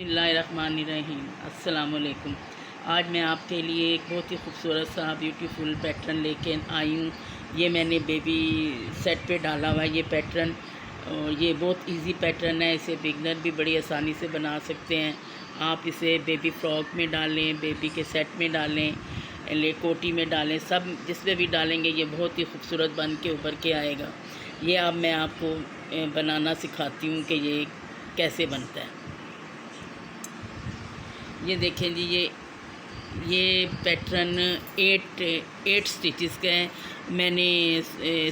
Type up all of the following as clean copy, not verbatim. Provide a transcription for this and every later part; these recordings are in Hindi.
बिस्मिल्लाहिर्रहमानिर्रहीम। अस्सलाम वालेकुम। आज मैं आपके लिए एक बहुत ही खूबसूरत सा ब्यूटीफुल पैटर्न लेके आई हूँ। ये मैंने बेबी सेट पे डाला हुआ है ये पैटर्न, और ये बहुत इजी पैटर्न है। इसे बिगनर भी बड़ी आसानी से बना सकते हैं। आप इसे बेबी फ्रॉक में डालें, बेबी के सेट में डालें, कोटी में डालें, सब जिसमें भी डालेंगे ये बहुत ही खूबसूरत बन के उभर के आएगा। ये अब मैं आपको बनाना सिखाती हूँ कि ये कैसे बनता है। ये देखें जी, ये पैटर्न 8 स्टिचेस का है। मैंने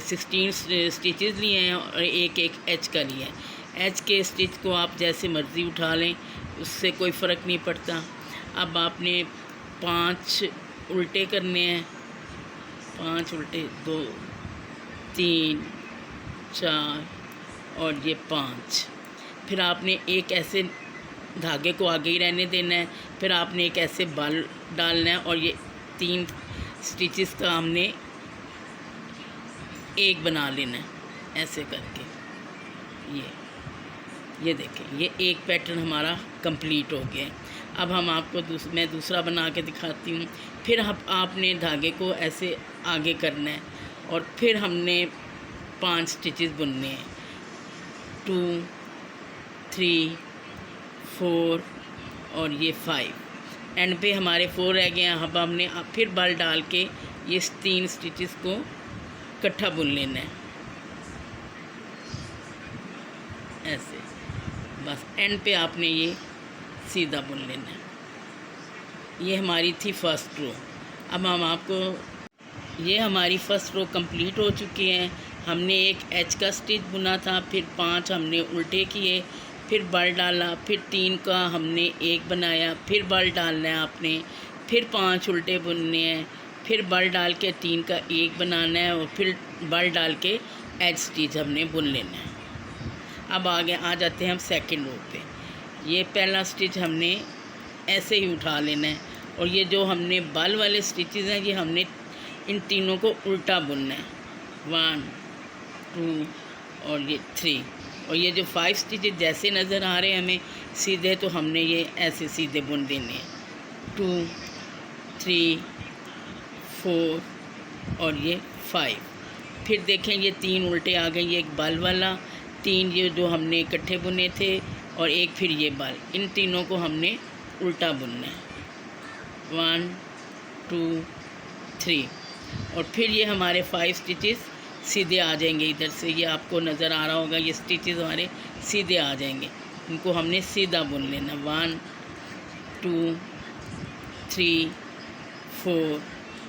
16 स्टिचेस लिए हैं और एक एच का लिया है। एच के स्टिच को आप जैसे मर्ज़ी उठा लें, उससे कोई फ़र्क नहीं पड़ता। अब आपने 5 उल्टे करने हैं, 5 उल्टे, 2 3 4 और ये 5। फिर आपने एक ऐसे धागे को आगे ही रहने देना है। फिर आपने एक ऐसे बल डालना है और ये 3 स्टिचेस का हमने एक बना लेना है ऐसे करके। ये देखें, ये एक पैटर्न हमारा कंप्लीट हो गया है। अब हम आपको मैं दूसरा बना के दिखाती हूँ। फिर आपने धागे को ऐसे आगे करना है और फिर हमने 5 स्टिचेस बुनने हैं, 2 3 4 और ये 5। एंड पे हमारे 4 रह गए हैं। अब हमने फिर बल डाल के ये 3 स्टिचेस को इकट्ठा बुन लेना है ऐसे। बस एंड पे आपने ये सीधा बुन लेना है। ये हमारी थी फर्स्ट रो। अब हम आपको, ये हमारी फर्स्ट रो कंप्लीट हो चुकी है। हमने एक एच का स्टिच बुना था, फिर 5 हमने उल्टे किए, फिर बल डाला, फिर 3 का हमने एक बनाया, फिर बल डालना है आपने, फिर 5 उल्टे बुनने हैं, फिर बल डाल के 3 का एक बनाना है और फिर बल डाल के एच स्टिच हमने बुन लेना है। अब आगे आ जाते हैं हम सेकंड रो पे। ये पहला स्टिच हमने ऐसे ही उठा लेना है और ये जो हमने बल वाले स्टिचेस हैं ये हमने इन तीनों को उल्टा बुनना है, 1 2 और ये 3। और ये जो 5 स्टिचेस जैसे नज़र आ रहे हैं हमें सीधे, तो हमने ये ऐसे सीधे बुन देने हैं, 2 3 4 और ये 5। फिर देखें ये 3 उल्टे आ गए, ये एक बल वाला, 3 ये जो हमने इकट्ठे बुने थे और एक फिर ये बल, इन तीनों को हमने उल्टा बुनना है, 1 2 3। और फिर ये हमारे 5 स्टिचेस सीधे आ जाएंगे इधर से। ये आपको नज़र आ रहा होगा, ये स्टिचेस हमारे सीधे आ जाएंगे। इनको हमने सीधा बुन लेना, 1 2 3 4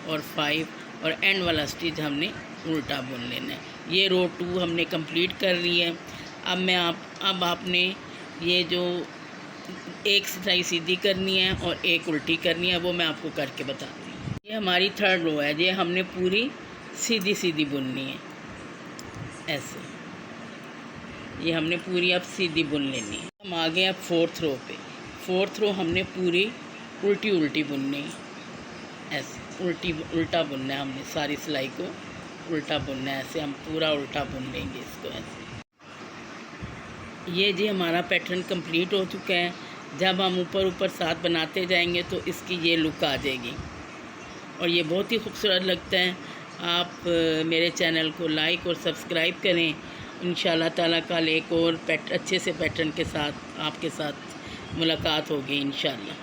और 5 और एंड वाला स्टिच हमने उल्टा बुन लेना है। ये रो 2 हमने कंप्लीट कर ली है। अब आपने ये जो एक सिलाई सीधी करनी है और एक उल्टी करनी है, वो मैं आपको करके बताती हूँ। ये हमारी थर्ड रो है, ये हमने पूरी सीधी सीधी बुननी है ऐसे। ये हमने पूरी अब सीधी बुन लेनी है। हम आ गए अब 4th रो पे। 4th रो हमने पूरी उल्टी उल्टी बुननी है ऐसे, उल्टा बुनना है हमने, सारी सिलाई को उल्टा बुनना है ऐसे। हम पूरा उल्टा बुन लेंगे इसको ऐसे। ये जी हमारा पैटर्न कंप्लीट हो चुका है। जब हम ऊपर साथ बनाते जाएंगे तो इसकी ये लुक आ जाएगी और ये बहुत ही खूबसूरत लगता है। आप मेरे चैनल को लाइक और सब्सक्राइब करें। इंशाल्लाह ताला कल एक और अच्छे से पैटर्न के साथ आपके साथ मुलाकात होगी इंशाल्लाह।